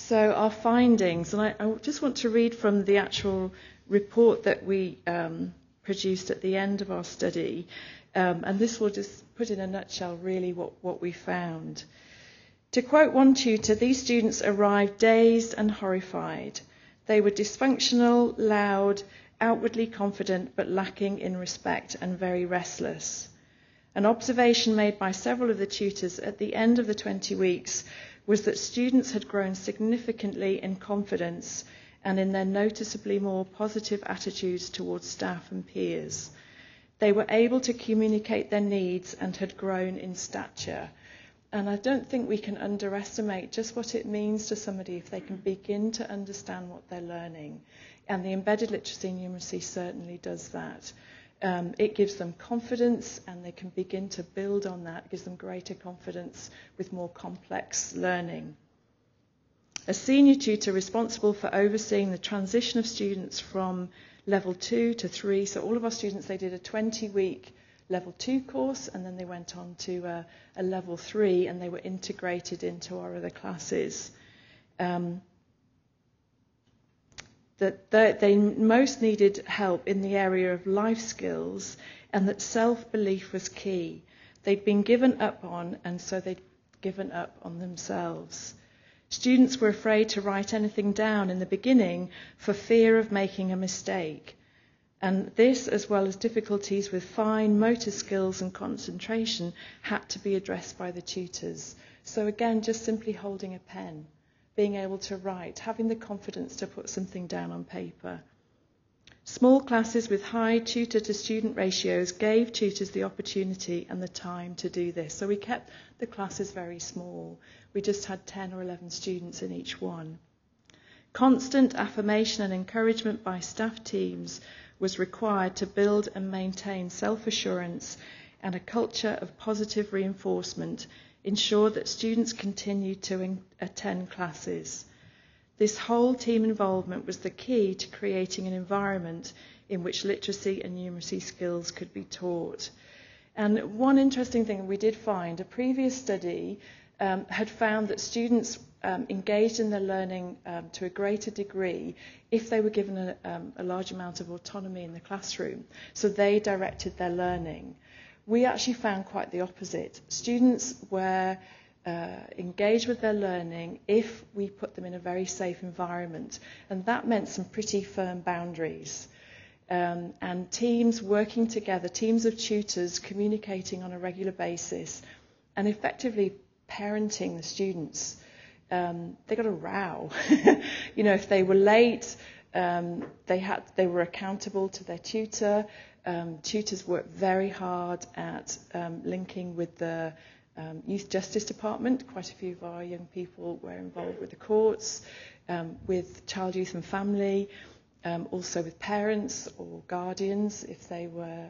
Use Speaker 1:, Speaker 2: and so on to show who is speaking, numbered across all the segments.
Speaker 1: So our findings, and I just want to read from the actual report that we produced at the end of our study, and this will just put in a nutshell really what we found. To quote one tutor, these students arrived dazed and horrified. They were dysfunctional, loud, outwardly confident, but lacking in respect and very restless. An observation made by several of the tutors at the end of the 20 weeks was that students had grown significantly in confidence and in their noticeably more positive attitudes towards staff and peers. They were able to communicate their needs and had grown in stature. And I don't think we can underestimate just what it means to somebody if they can begin to understand what they're learning. And the embedded literacy and numeracy certainly does that. It gives them confidence, and they can begin to build on that. It gives them greater confidence with more complex learning. A senior tutor responsible for overseeing the transition of students from level 2 to 3. So all of our students, they did a 20-week level 2 course, and then they went on to a level 3, and they were integrated into our other classes. That they most needed help in the area of life skills, and that self-belief was key. They'd been given up on, and so they'd given up on themselves. Students were afraid to write anything down in the beginning for fear of making a mistake. And this, as well as difficulties with fine motor skills and concentration, had to be addressed by the tutors. So again, just simply holding a pen, being able to write, having the confidence to put something down on paper. Small classes with high tutor-to-student ratios gave tutors the opportunity and the time to do this. So we kept the classes very small. We just had 10 or 11 students in each one. Constant affirmation and encouragement by staff teams was required to build and maintain self-assurance, and a culture of positive reinforcement ensured that students continued to attend classes. This whole team involvement was the key to creating an environment in which literacy and numeracy skills could be taught. And one interesting thing we did find, a previous study had found that students engaged in their learning to a greater degree if they were given a large amount of autonomy in the classroom. So they directed their learning. We actually found quite the opposite. Students were engaged with their learning if we put them in a very safe environment, and that meant some pretty firm boundaries. And teams working together, teams of tutors communicating on a regular basis, and effectively parenting the students. They got a row. If they were late, they were accountable to their tutor. Tutors worked very hard at linking with the Youth Justice Department. Quite a few of our young people were involved with the courts, with Child, Youth and Family, also with parents or guardians if they were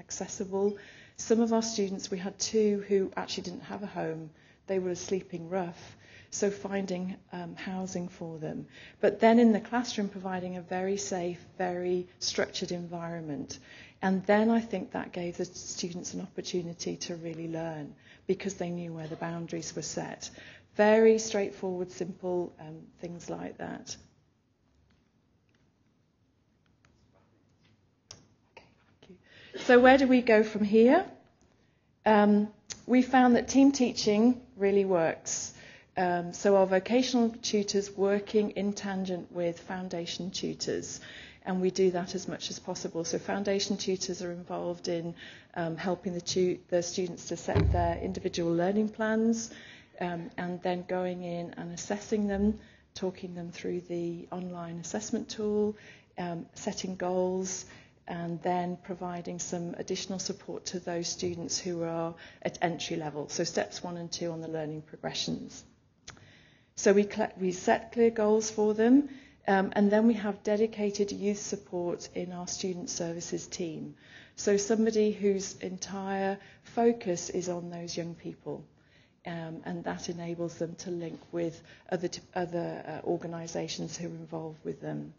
Speaker 1: accessible. Some of our students, we had 2 who actually didn't have a home. They were sleeping rough, so finding housing for them. But then in the classroom, providing a very safe, very structured environment. And then I think that gave the students an opportunity to really learn, because they knew where the boundaries were set. Very straightforward, simple things like that. Okay, thank you. So where do we go from here? We found that team teaching really works. So our vocational tutors working in tangent with foundation tutors, and we do that as much as possible. So foundation tutors are involved in helping the students to set their individual learning plans, and then going in and assessing them, talking them through the online assessment tool, setting goals, and then providing some additional support to those students who are at entry level. So steps 1 and 2 on the learning progressions. So we set clear goals for them, and then we have dedicated youth support in our student services team. So somebody whose entire focus is on those young people, and that enables them to link with other organisations who are involved with them.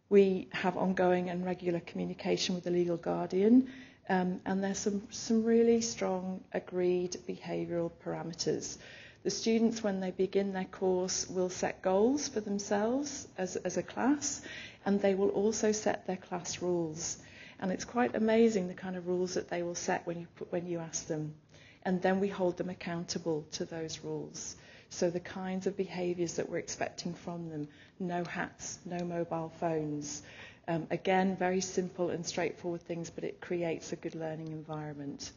Speaker 1: We have ongoing and regular communication with the legal guardian, and there's some really strong agreed behavioural parameters. The students, when they begin their course, will set goals for themselves as a class, and they will also set their class rules. And it's quite amazing the kind of rules that they will set when you ask them. And then we hold them accountable to those rules. So the kinds of behaviours that we're expecting from them: no hats, no mobile phones. Again, very simple and straightforward things, but it creates a good learning environment.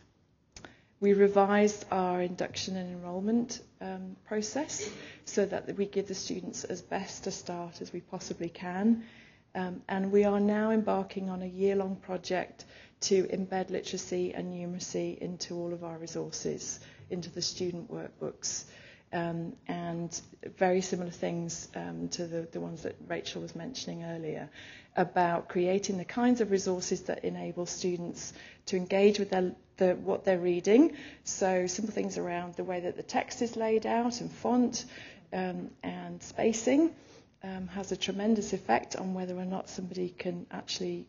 Speaker 1: We revised our induction and enrolment process so that we give the students as best a start as we possibly can. And we are now embarking on a year-long project to embed literacy and numeracy into all of our resources, into the student workbooks. And very similar things to the ones that Rachel was mentioning earlier, about creating the kinds of resources that enable students to engage with what they're reading. So simple things around the way that the text is laid out, and font and spacing has a tremendous effect on whether or not somebody can actually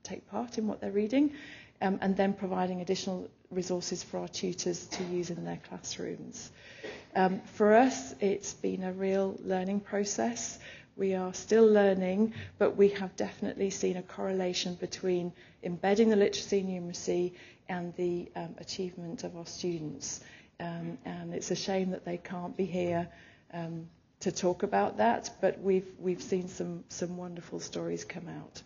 Speaker 1: take part in what they're reading, and then providing additional resources for our tutors to use in their classrooms. For us, it's been a real learning process. We are still learning, but we have definitely seen a correlation between embedding the literacy and numeracy and the achievement of our students. And it's a shame that they can't be here to talk about that, but we've seen some wonderful stories come out.